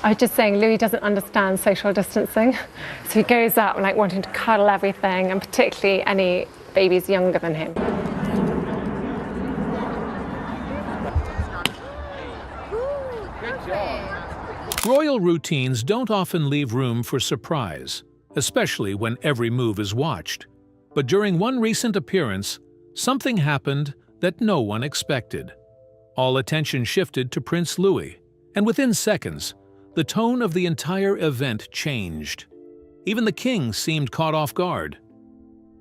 I was just saying Louis doesn't understand social distancing. So he goes up like wanting to cuddle everything, and particularly any babies younger than him. Royal routines don't often leave room for surprise, especially when every move is watched. But during one recent appearance, something happened that no one expected. All attention shifted to Prince Louis, and within seconds, the tone of the entire event changed. Even the king seemed caught off guard.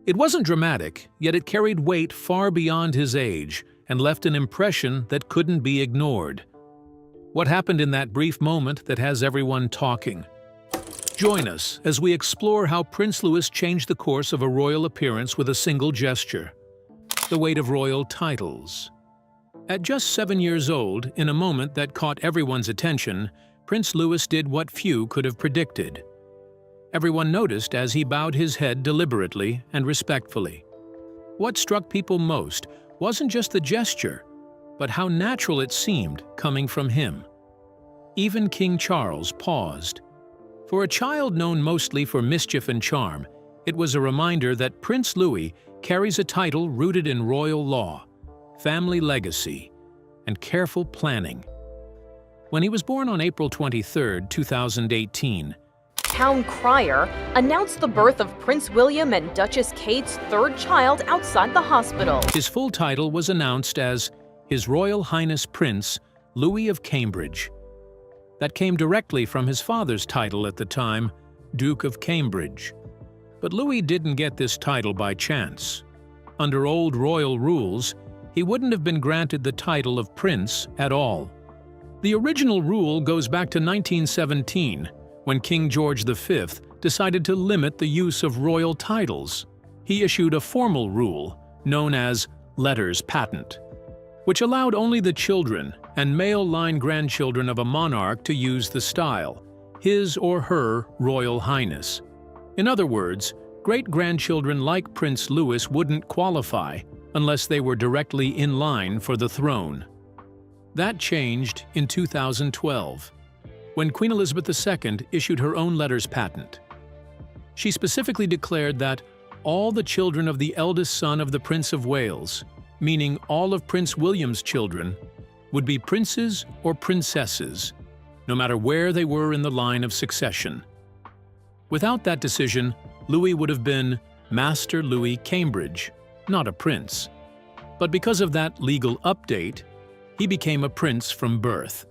It wasn't dramatic, yet it carried weight far beyond his age and left an impression that couldn't be ignored. What happened in that brief moment that has everyone talking? Join us as we explore how Prince Louis changed the course of a royal appearance with a single gesture. The weight of royal titles. At just 7 years old, in a moment that caught everyone's attention, Prince Louis did what few could have predicted. Everyone noticed as he bowed his head deliberately and respectfully. What struck people most wasn't just the gesture, but how natural it seemed coming from him. Even King Charles paused. For a child known mostly for mischief and charm, it was a reminder that Prince Louis carries a title rooted in royal law, family legacy, and careful planning. When he was born on April 23, 2018, Town crier announced the birth of Prince William and Duchess Kate's third child outside the hospital. His full title was announced as His Royal Highness Prince Louis of Cambridge. That came directly from his father's title at the time, Duke of Cambridge. But Louis didn't get this title by chance. Under old royal rules, he wouldn't have been granted the title of prince at all. The original rule goes back to 1917, when King George V decided to limit the use of royal titles. He issued a formal rule, known as letters patent, which allowed only the children and male-line grandchildren of a monarch to use the style, His or Her Royal Highness. In other words, great-grandchildren like Prince Louis wouldn't qualify unless they were directly in line for the throne. That changed in 2012, when Queen Elizabeth II issued her own letters patent. She specifically declared that all the children of the eldest son of the Prince of Wales, meaning all of Prince William's children, would be princes or princesses, no matter where they were in the line of succession. Without that decision, Louis would have been Master Louis Cambridge, not a prince. But because of that legal update, he became a prince from birth.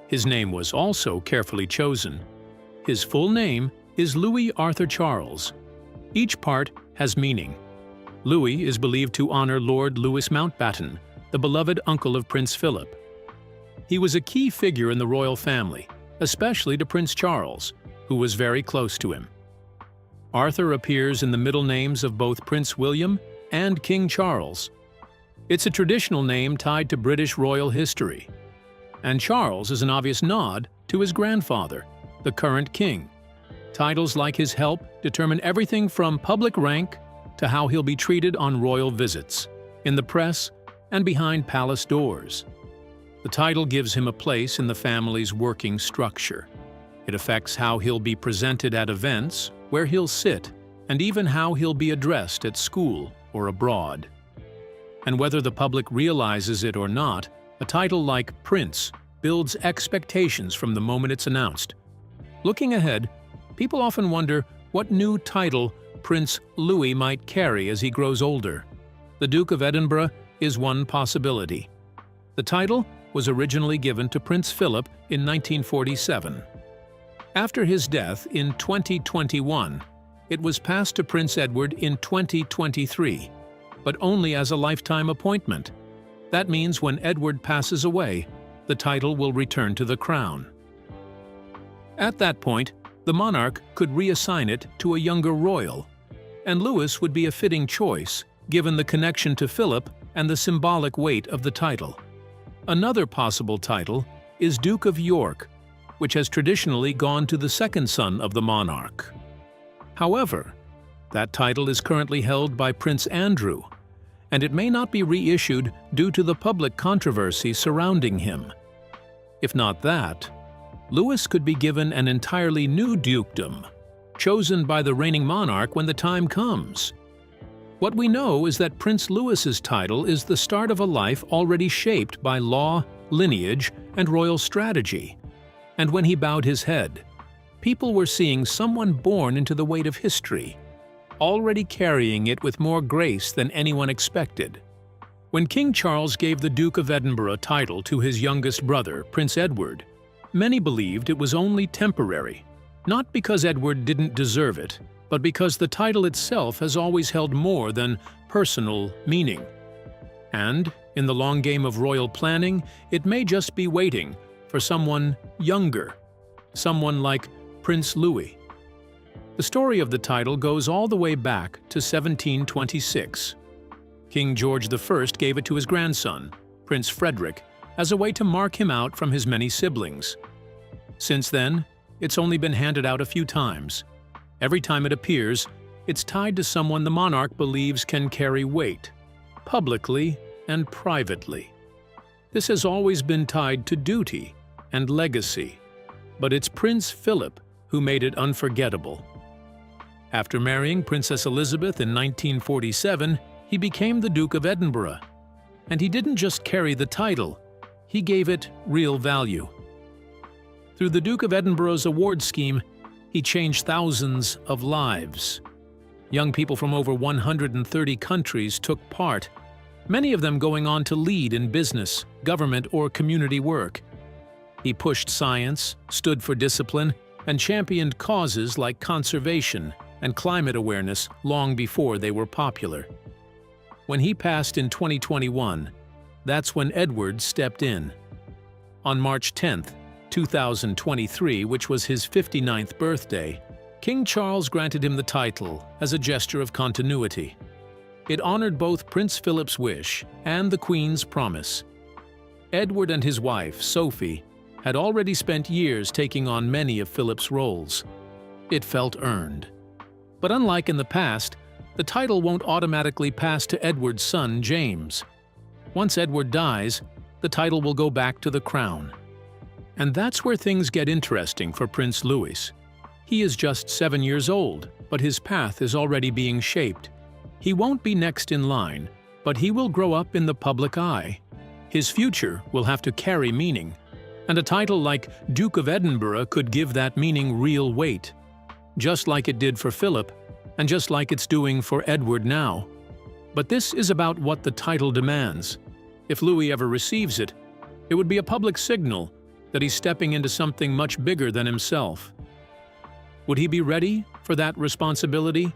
His name was also carefully chosen. His full name is Louis Arthur Charles. Each part has meaning. Louis is believed to honor Lord Louis Mountbatten, the beloved uncle of Prince Philip. He was a key figure in the royal family, especially to Prince Charles, who was very close to him. Arthur appears in the middle names of both Prince William and King Charles. It's a traditional name tied to British royal history. And Charles is an obvious nod to his grandfather, the current king. Titles like his help determine everything from public rank to how he'll be treated on royal visits, in the press, and behind palace doors. The title gives him a place in the family's working structure. It affects how he'll be presented at events, where he'll sit, and even how he'll be addressed at school or abroad. And whether the public realizes it or not, a title like Prince builds expectations from the moment it's announced. Looking ahead, people often wonder what new title Prince Louis might carry as he grows older. The Duke of Edinburgh is one possibility. The title was originally given to Prince Philip in 1947. After his death in 2021, it was passed to Prince Edward in 2023, but only as a lifetime appointment. That means when Edward passes away, the title will return to the crown. At that point, the monarch could reassign it to a younger royal, and Louis would be a fitting choice given the connection to Philip and the symbolic weight of the title. Another possible title is Duke of York, which has traditionally gone to the second son of the monarch. However, that title is currently held by Prince Andrew, and it may not be reissued due to the public controversy surrounding him. If not that, Louis could be given an entirely new dukedom, chosen by the reigning monarch when the time comes. What we know is that Prince Louis's title is the start of a life already shaped by law, lineage, and royal strategy. And when he bowed his head, people were seeing someone born into the weight of history, already carrying it with more grace than anyone expected. When King Charles gave the Duke of Edinburgh title to his youngest brother, Prince Edward, many believed it was only temporary, not because Edward didn't deserve it, but because the title itself has always held more than personal meaning. And, in the long game of royal planning, it may just be waiting for someone younger, someone like Prince Louis. The story of the title goes all the way back to 1726. King George I gave it to his grandson, Prince Frederick, as a way to mark him out from his many siblings. Since then, it's only been handed out a few times. Every time it appears, it's tied to someone the monarch believes can carry weight, publicly and privately. This has always been tied to duty and legacy, but it's Prince Philip who made it unforgettable. After marrying Princess Elizabeth in 1947, he became the Duke of Edinburgh. And he didn't just carry the title, he gave it real value. Through the Duke of Edinburgh's award scheme, he changed thousands of lives. Young people from over 130 countries took part, many of them going on to lead in business, government, or community work. He pushed science, stood for discipline, and championed causes like conservation and climate awareness long before they were popular. When he passed in 2021, that's when Edward stepped in. On March 10, 2023, which was his 59th birthday, King Charles granted him the title as a gesture of continuity. It honored both Prince Philip's wish and the Queen's promise. Edward and his wife, Sophie, had already spent years taking on many of Philip's roles. It felt earned. But unlike in the past, the title won't automatically pass to Edward's son, James. Once Edward dies, the title will go back to the crown. And that's where things get interesting for Prince Louis. He is just 7 years old, but his path is already being shaped. He won't be next in line, but he will grow up in the public eye. His future will have to carry meaning, and a title like Duke of Edinburgh could give that meaning real weight, just like it did for Philip, and just like it's doing for Edward now. But this is about what the title demands. If Louis ever receives it, it would be a public signal that he's stepping into something much bigger than himself. Would he be ready for that responsibility?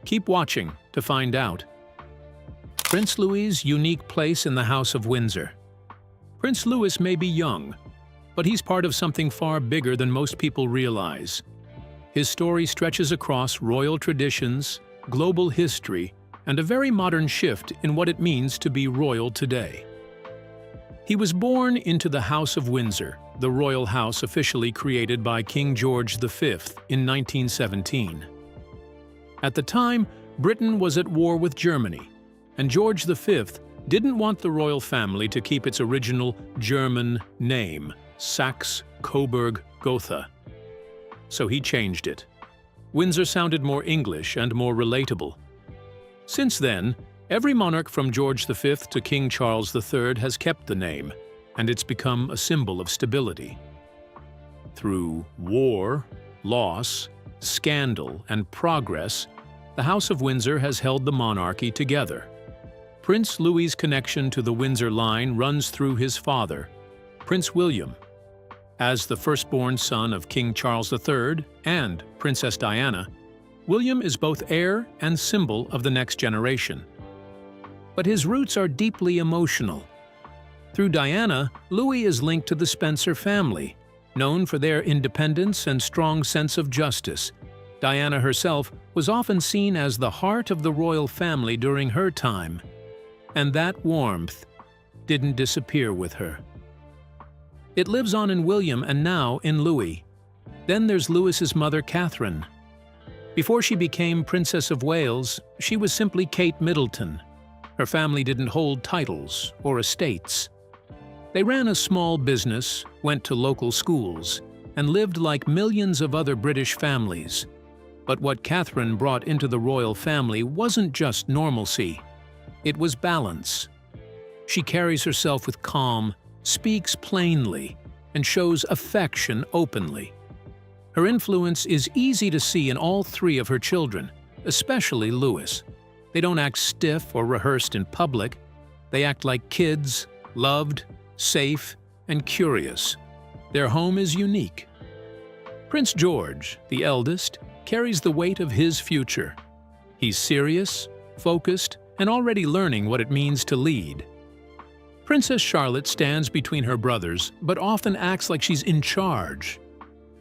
Keep watching to find out. Prince Louis's unique place in the House of Windsor. Prince Louis may be young, but he's part of something far bigger than most people realize. His story stretches across royal traditions, global history, and a very modern shift in what it means to be royal today. He was born into the House of Windsor, the royal house officially created by King George V in 1917. At the time, Britain was at war with Germany, and George V didn't want the royal family to keep its original German name, Saxe-Coburg-Gotha. So he changed it. Windsor sounded more English and more relatable. Since then, every monarch from George V to King Charles III has kept the name, and it's become a symbol of stability. Through war, loss, scandal, and progress, the House of Windsor has held the monarchy together. Prince Louis's connection to the Windsor line runs through his father, Prince William. As the firstborn son of King Charles III and Princess Diana, William is both heir and symbol of the next generation. But his roots are deeply emotional. Through Diana, Louis is linked to the Spencer family, known for their independence and strong sense of justice. Diana herself was often seen as the heart of the royal family during her time, and that warmth didn't disappear with her. It lives on in William and now in Louis. Then there's Louis's mother, Catherine. Before she became Princess of Wales, she was simply Kate Middleton. Her family didn't hold titles or estates. They ran a small business, went to local schools, and lived like millions of other British families. But what Catherine brought into the royal family wasn't just normalcy. It was balance. She carries herself with calm, speaks plainly, and shows affection openly. Her influence is easy to see in all three of her children, especially Louis. They don't act stiff or rehearsed in public. They act like kids, loved, safe, and curious. Their home is unique. Prince George, the eldest, carries the weight of his future. He's serious, focused, and already learning what it means to lead. Princess Charlotte stands between her brothers, but often acts like she's in charge.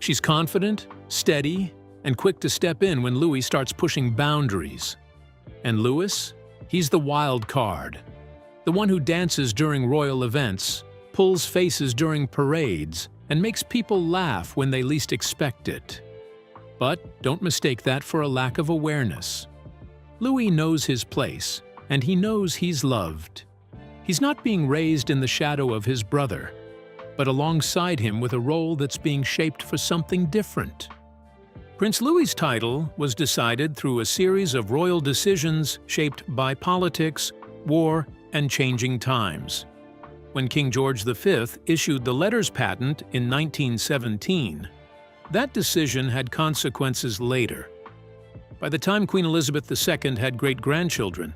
She's confident, steady, and quick to step in when Louis starts pushing boundaries. And Louis? He's the wild card. The one who dances during royal events, pulls faces during parades, and makes people laugh when they least expect it. But don't mistake that for a lack of awareness. Louis knows his place, and he knows he's loved. He's not being raised in the shadow of his brother, but alongside him with a role that's being shaped for something different. Prince Louis's title was decided through a series of royal decisions shaped by politics, war, and changing times. When King George V issued the letters patent in 1917, that decision had consequences later. By the time Queen Elizabeth II had great-grandchildren,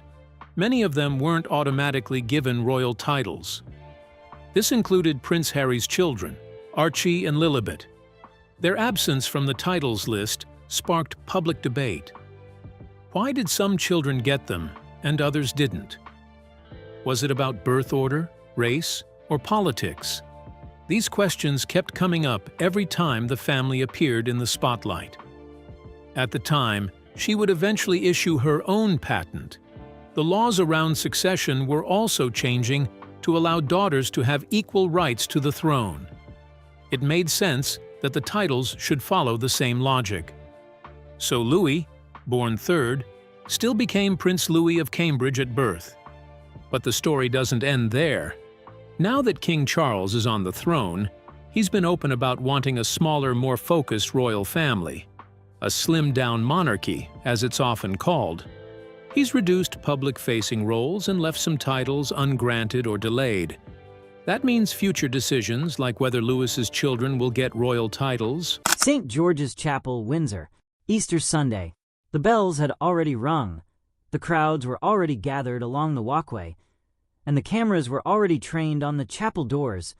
many of them weren't automatically given royal titles. This included Prince Harry's children, Archie and Lilibet. Their absence from the titles list sparked public debate. Why did some children get them and others didn't? Was it about birth order, race, or politics? These questions kept coming up every time the family appeared in the spotlight. At the time, she would eventually issue her own patent. The laws around succession were also changing to allow daughters to have equal rights to the throne. It made sense that the titles should follow the same logic. So Louis, born third, still became Prince Louis of Cambridge at birth. But the story doesn't end there. Now that King Charles is on the throne, he's been open about wanting a smaller, more focused royal family, a slimmed-down monarchy, as it's often called. He's reduced public-facing roles and left some titles ungranted or delayed. That means future decisions, like whether Louis's children will get royal titles. St. George's Chapel, Windsor, Easter Sunday. The bells had already rung, the crowds were already gathered along the walkway, and the cameras were already trained on the chapel doors,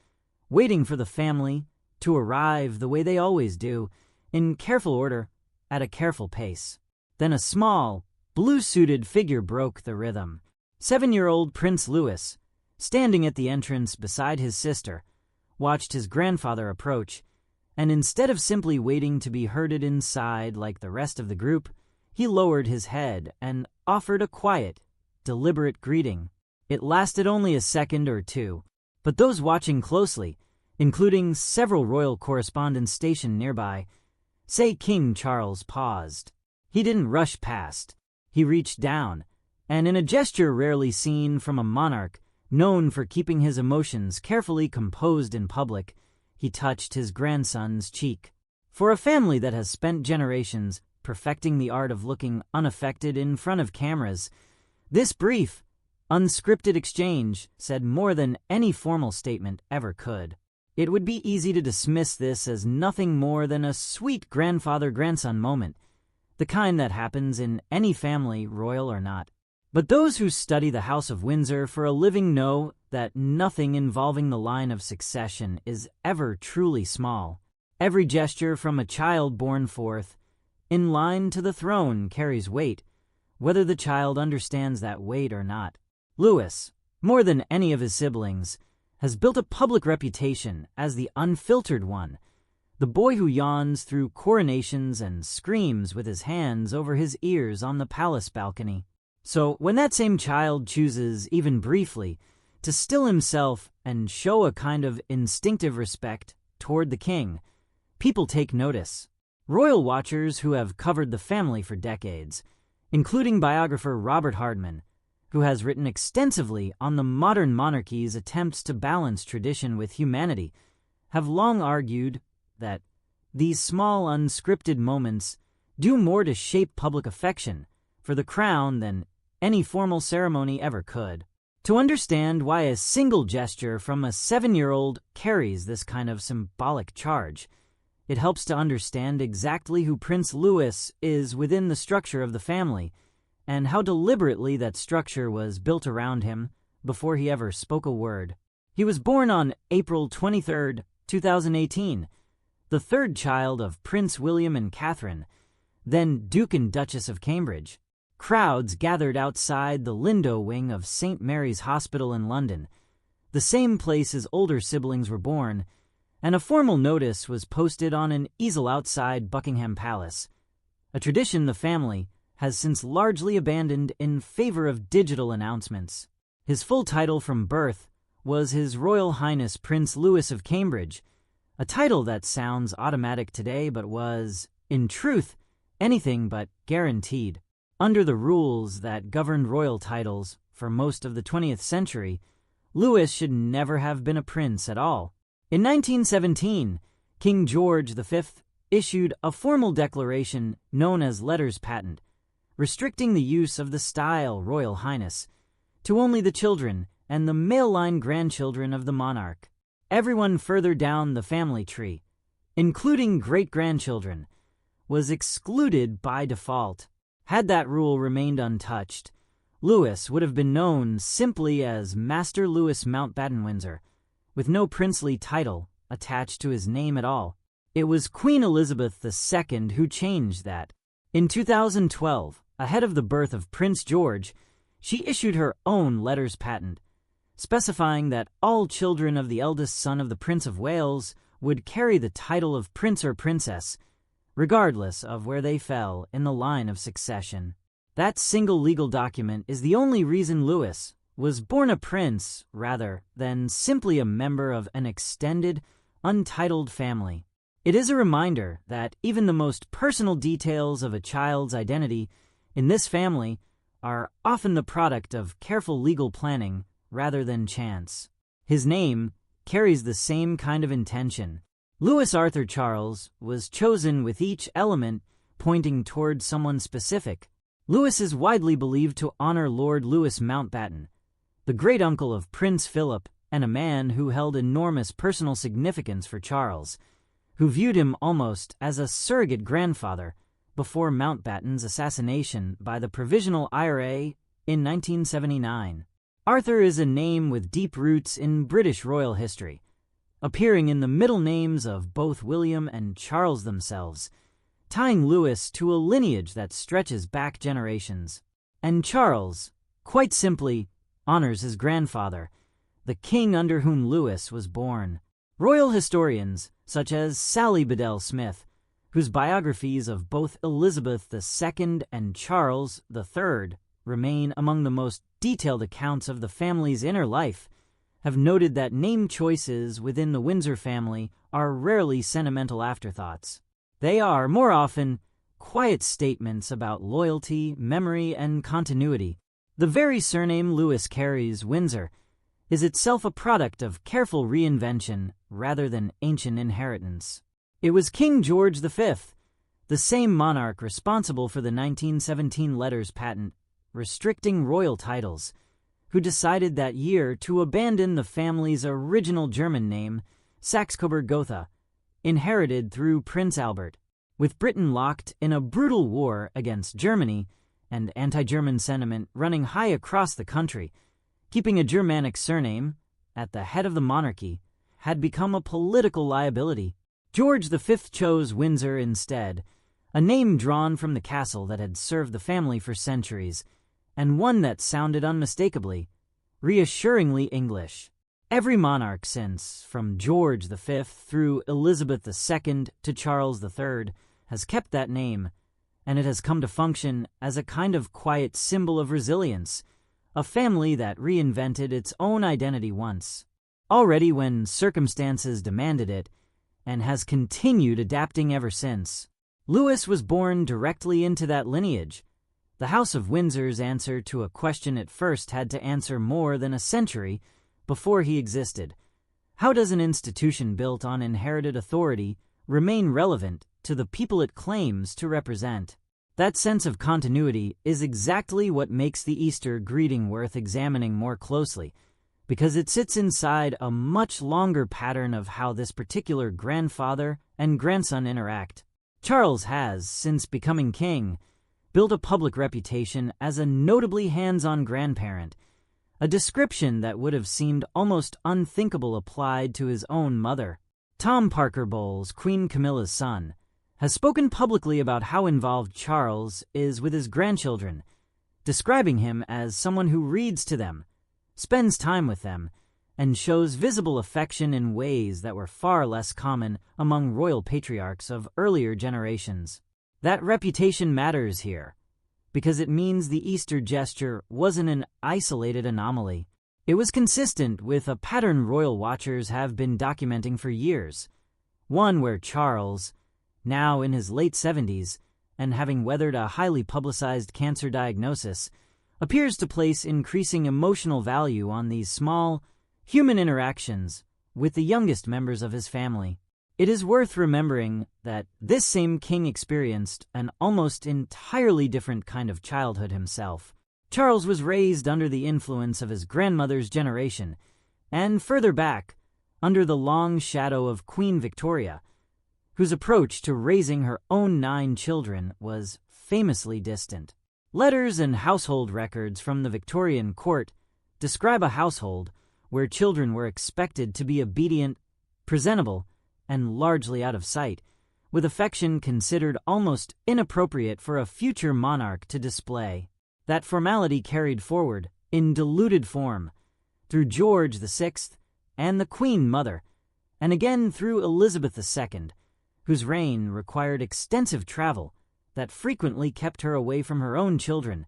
waiting for the family to arrive the way they always do, in careful order, at a careful pace. Then a small, blue-suited figure broke the rhythm. 7-year-old Prince Louis, standing at the entrance beside his sister, watched his grandfather approach, and instead of simply waiting to be herded inside like the rest of the group, he lowered his head and offered a quiet, deliberate greeting. It lasted only a second or two, but those watching closely, including several royal correspondents stationed nearby, say King Charles paused. He didn't rush past. He reached down, and in a gesture rarely seen from a monarch known for keeping his emotions carefully composed in public, he touched his grandson's cheek. For a family that has spent generations perfecting the art of looking unaffected in front of cameras, this brief, unscripted exchange said more than any formal statement ever could. It would be easy to dismiss this as nothing more than a sweet grandfather-grandson moment, the kind that happens in any family, royal or not. But those who study the House of Windsor for a living know that nothing involving the line of succession is ever truly small. Every gesture from a child born forth, in line to the throne, carries weight, whether the child understands that weight or not. Louis, more than any of his siblings, has built a public reputation as the unfiltered one, the boy who yawns through coronations and screams with his hands over his ears on the palace balcony. So when that same child chooses, even briefly, to still himself and show a kind of instinctive respect toward the king, people take notice. Royal watchers who have covered the family for decades, including biographer Robert Hardman, who has written extensively on the modern monarchy's attempts to balance tradition with humanity, have long argued that These small, unscripted moments do more to shape public affection for the crown than any formal ceremony ever could. To understand why a single gesture from a 7-year-old carries this kind of symbolic charge, it helps to understand exactly who Prince Louis is within the structure of the family, and how deliberately that structure was built around him before he ever spoke a word. He was born on April 23, 2018, the third child of Prince William and Catherine, then Duke and Duchess of Cambridge. Crowds gathered outside the Lindo wing of St. Mary's Hospital in London, the same place his older siblings were born, and a formal notice was posted on an easel outside Buckingham Palace, a tradition the family has since largely abandoned in favor of digital announcements. His full title from birth was His Royal Highness Prince Louis of Cambridge, a title that sounds automatic today but was, in truth, anything but guaranteed. Under the rules that governed royal titles for most of the 20th century, Louis should never have been a prince at all. In 1917, King George V issued a formal declaration known as Letters Patent, restricting the use of the style Royal Highness to only the children and the male-line grandchildren of the monarch. Everyone further down the family tree, including great-grandchildren, was excluded by default. Had that rule remained untouched, Louis would have been known simply as Master Louis Mountbatten Windsor, with no princely title attached to his name at all. It was Queen Elizabeth II who changed that. In 2012, ahead of the birth of Prince George, she issued her own letters patent, specifying that all children of the eldest son of the Prince of Wales would carry the title of prince or princess, regardless of where they fell in the line of succession. That single legal document is the only reason Louis was born a prince rather than simply a member of an extended, untitled family. It is a reminder that even the most personal details of a child's identity in this family are often the product of careful legal planning rather than chance. His name carries the same kind of intention. Louis Arthur Charles was chosen with each element pointing toward someone specific. Louis is widely believed to honor Lord Louis Mountbatten, the great-uncle of Prince Philip and a man who held enormous personal significance for Charles, who viewed him almost as a surrogate grandfather before Mountbatten's assassination by the Provisional IRA in 1979. Arthur is a name with deep roots in British royal history, appearing in the middle names of both William and Charles themselves, tying Louis to a lineage that stretches back generations. And Charles, quite simply, honors his grandfather, the king under whom Louis was born. Royal historians, such as Sally Bedell Smith, whose biographies of both Elizabeth II and Charles III remain among the most detailed accounts of the family's inner life, have noted that name choices within the Windsor family are rarely sentimental afterthoughts. They are, more often, quiet statements about loyalty, memory, and continuity. The very surname Louis carries, Windsor, is itself a product of careful reinvention rather than ancient inheritance. It was King George V, the same monarch responsible for the 1917 letters patent restricting royal titles, who decided that year to abandon the family's original German name, Saxe-Coburg-Gotha, inherited through Prince Albert. With Britain locked in a brutal war against Germany and anti-German sentiment running high across the country, keeping a Germanic surname at the head of the monarchy had become a political liability. George V chose Windsor instead, a name drawn from the castle that had served the family for centuries, and one that sounded unmistakably, reassuringly English. Every monarch since, from George V through Elizabeth II to Charles III, has kept that name, and it has come to function as a kind of quiet symbol of resilience, a family that reinvented its own identity once, already when circumstances demanded it, and has continued adapting ever since. Louis was born directly into that lineage. The House of Windsor's answer to a question it first had to answer more than a century before he existed. How does an institution built on inherited authority remain relevant to the people it claims to represent. That sense of continuity is exactly what makes the Easter greeting worth examining more closely, because it sits inside a much longer pattern of how this particular grandfather and grandson interact. Charles has, since becoming king, built a public reputation as a notably hands-on grandparent, a description that would have seemed almost unthinkable applied to his own mother. Tom Parker Bowles, Queen Camilla's son, has spoken publicly about how involved Charles is with his grandchildren, describing him as someone who reads to them, spends time with them, and shows visible affection in ways that were far less common among royal patriarchs of earlier generations. That reputation matters here, because it means the Easter gesture wasn't an isolated anomaly. It was consistent with a pattern royal watchers have been documenting for years, one where Charles, now in his late 70s and having weathered a highly publicized cancer diagnosis, appears to place increasing emotional value on these small, human interactions with the youngest members of his family. It is worth remembering that this same king experienced an almost entirely different kind of childhood himself. Charles was raised under the influence of his grandmother's generation, and further back, under the long shadow of Queen Victoria, whose approach to raising her own 9 children was famously distant. Letters and household records from the Victorian court describe a household where children were expected to be obedient, presentable, and largely out of sight, with affection considered almost inappropriate for a future monarch to display. That formality carried forward, in diluted form, through George VI and the Queen Mother, and again through Elizabeth II, whose reign required extensive travel that frequently kept her away from her own children,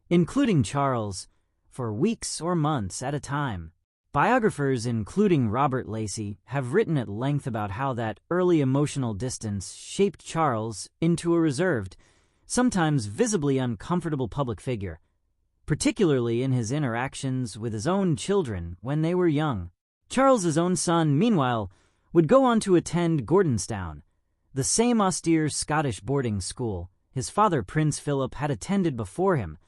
including Charles, for weeks or months at a time. Biographers, including Robert Lacey, have written at length about how that early emotional distance shaped Charles into a reserved, sometimes visibly uncomfortable public figure, particularly in his interactions with his own children when they were young. Charles's own son, meanwhile, would go on to attend Gordonstown, the same austere Scottish boarding school his father Prince Philip had attended before him,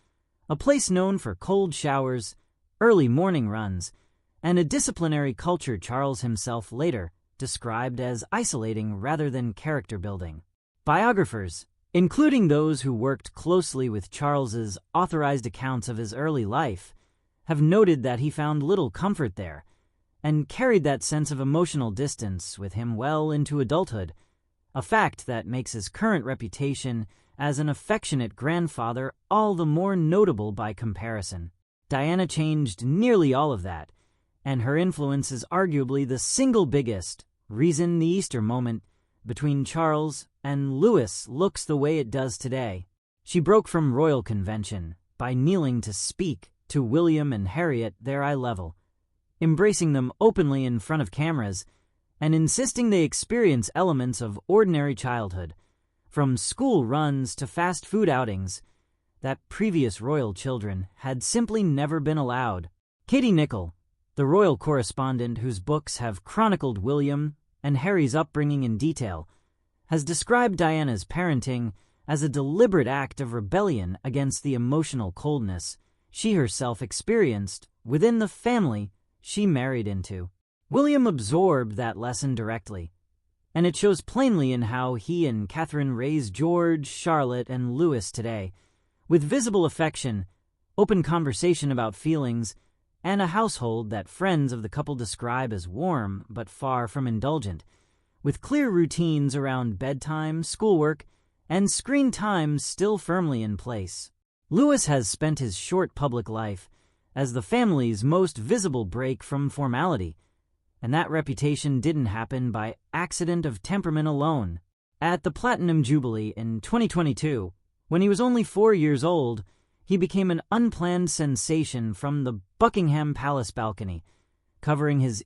a place known for cold showers, early morning runs, and a disciplinary culture Charles himself later described as isolating rather than character-building. Biographers, including those who worked closely with Charles's authorized accounts of his early life, have noted that he found little comfort there, and carried that sense of emotional distance with him well into adulthood, a fact that makes his current reputation as an affectionate grandfather all the more notable by comparison. Diana changed nearly all of that, and her influence is arguably the single biggest reason the Easter moment between Charles and Louis looks the way it does today. She broke from royal convention by kneeling to speak to William and Harry at their eye level, embracing them openly in front of cameras, and insisting they experience elements of ordinary childhood, from school runs to fast food outings, that previous royal children had simply never been allowed. Katie Nicholl, the royal correspondent whose books have chronicled William and Harry's upbringing in detail, has described Diana's parenting as a deliberate act of rebellion against the emotional coldness she herself experienced within the family she married into. William absorbed that lesson directly, and it shows plainly in how he and Catherine raised George, Charlotte, and Louis today, with visible affection, open conversation about feelings, and a household that friends of the couple describe as warm but far from indulgent, with clear routines around bedtime, schoolwork, and screen time still firmly in place. Louis has spent his short public life as the family's most visible break from formality, and that reputation didn't happen by accident of temperament alone. At the Platinum Jubilee in 2022, when he was only 4 years old, he became an unplanned sensation from the Buckingham Palace balcony, covering his